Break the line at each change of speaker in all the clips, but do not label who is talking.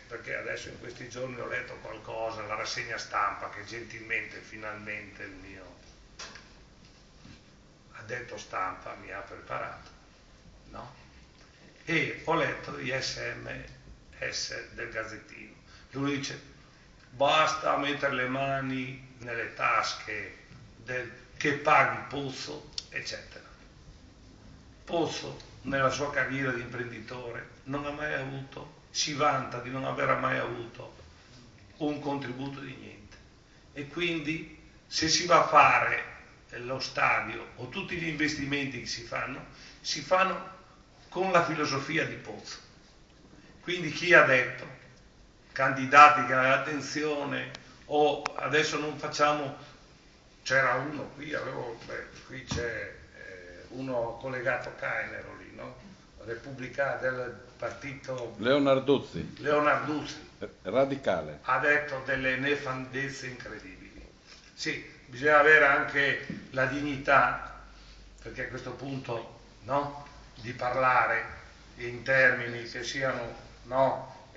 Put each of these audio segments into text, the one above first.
perché adesso in questi giorni ho letto qualcosa, la rassegna stampa che gentilmente finalmente il mio addetto stampa mi ha preparato, no? E ho letto gli SMS del Gazzettino. Lui dice: basta mettere le mani nelle tasche che paghi Pozzo, eccetera. Pozzo, nella sua carriera di imprenditore, non ha mai avuto, si vanta di non aver mai avuto un contributo di niente. E quindi, se si va a fare lo stadio o tutti gli investimenti che si fanno con la filosofia di Pozzo. Quindi chi ha detto, candidati che attenzione, o adesso non facciamo, c'era uno qui, qui c'è uno collegato Cainero lì, no? Repubblicano del partito
Leonarduzzi, radicale,
ha detto delle nefandezze incredibili. Sì, bisogna avere anche la dignità, perché a questo punto, no, di parlare in termini che siano, no,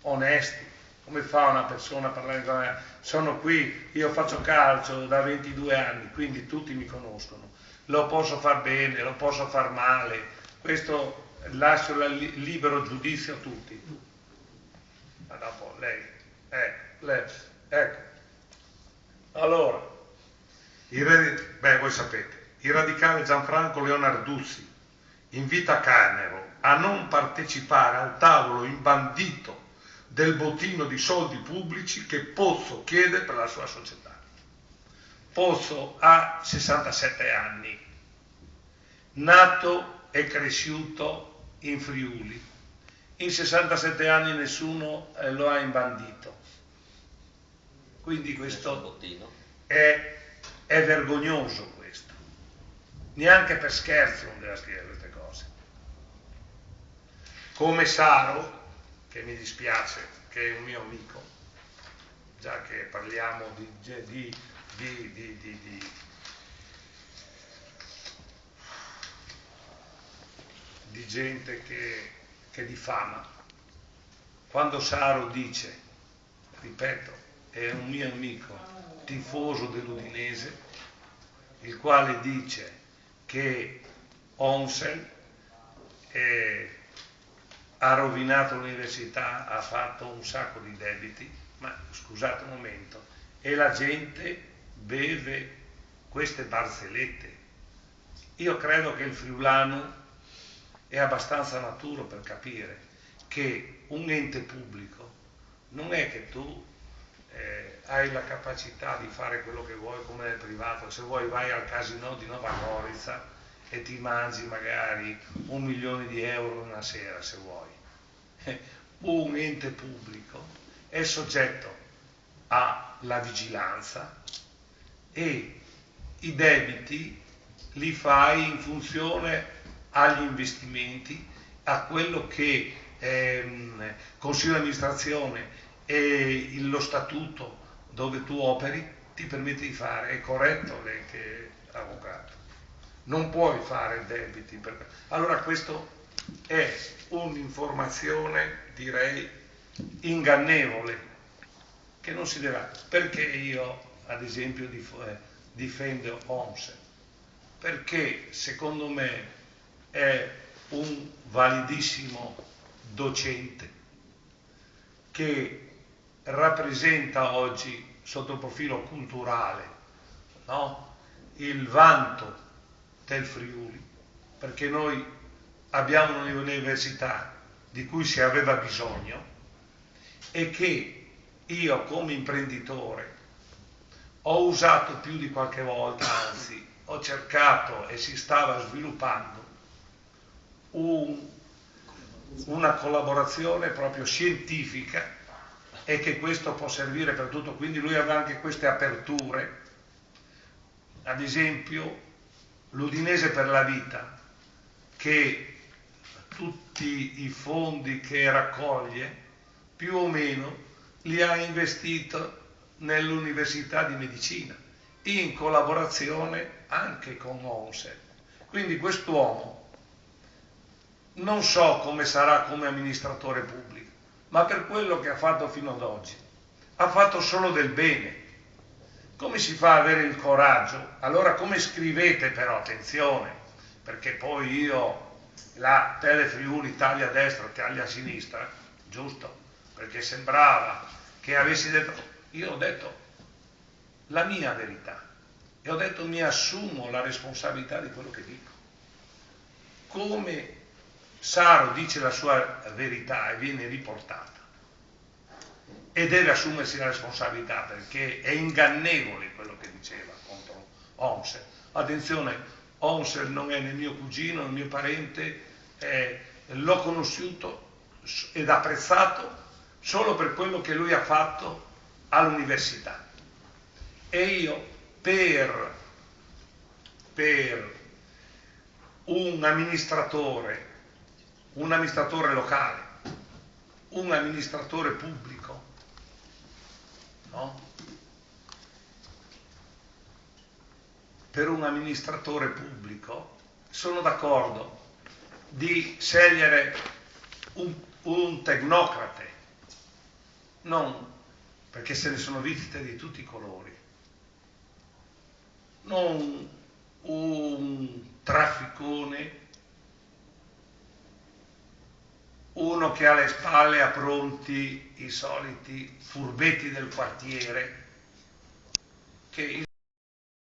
onesti. Come fa una persona a parlare come sono qui, io faccio calcio da 22 anni, quindi tutti mi conoscono, lo posso far bene, lo posso far male, questo lascio libero giudizio a tutti. Ma dopo lei, ecco. Allora, voi sapete, il radicale Gianfranco Leonarduzzi invita Canero a non partecipare al tavolo imbandito del bottino di soldi pubblici che Pozzo chiede per la sua società. Pozzo ha 67 anni, nato e cresciuto in Friuli. In 67 anni nessuno lo ha imbandito. Quindi questo è vergognoso questo. Neanche per scherzo non deve scrivere queste cose. Come Saro, che mi dispiace, che è un mio amico, già che parliamo di gente che diffama. Quando Saro dice, ripeto, è un mio amico tifoso dell'Udinese, il quale dice che Onsen ha rovinato l'università, ha fatto un sacco di debiti, ma scusate un momento, e la gente beve queste barzellette. Io credo che il friulano è abbastanza maturo per capire che un ente pubblico non è che tu hai la capacità di fare quello che vuoi come nel privato. Se vuoi vai al casino di Nova Gorica e ti mangi magari 1 milione di euro una sera, se vuoi. Un ente pubblico è soggetto alla vigilanza e i debiti li fai in funzione agli investimenti, a quello che consiglio di amministrazione e lo statuto dove tu operi ti permette di fare. È corretto lei che è avvocato, non puoi fare debiti allora questo è un'informazione, direi, ingannevole, che non si deve. Perché io ad esempio difendo Onsen? Perché secondo me è un validissimo docente che rappresenta oggi sotto il profilo culturale, no? Il vanto del Friuli, perché noi abbiamo un'università di cui si aveva bisogno e che io come imprenditore ho usato più di qualche volta, anzi ho cercato e si stava sviluppando una collaborazione proprio scientifica e che questo può servire per tutto. Quindi lui aveva anche queste aperture, ad esempio l'Udinese per la Vita, che tutti i fondi che raccoglie più o meno li ha investito nell'Università di Medicina, in collaborazione anche con Onsen. Quindi quest'uomo non so come sarà come amministratore pubblico, ma per quello che ha fatto fino ad oggi. Ha fatto solo del bene. Come si fa ad avere il coraggio? Allora come scrivete però, attenzione, perché poi io la Tele Friuli taglia a destra, taglia a sinistra, giusto? Perché sembrava che avessi detto, io ho detto la mia verità e ho detto mi assumo la responsabilità di quello che dico. Come Saro dice la sua verità e viene riportata e deve assumersi la responsabilità perché è ingannevole quello che diceva contro Onsel. Attenzione, Onsel non è né mio cugino né mio parente, l'ho conosciuto ed apprezzato solo per quello che lui ha fatto all'università. E io per un amministratore locale, un amministratore pubblico, no? Per un amministratore pubblico sono d'accordo di scegliere un tecnocrate, non perché se ne sono viste di tutti i colori, non un trafficone, uno che ha alle spalle appronti i soliti furbetti del quartiere, che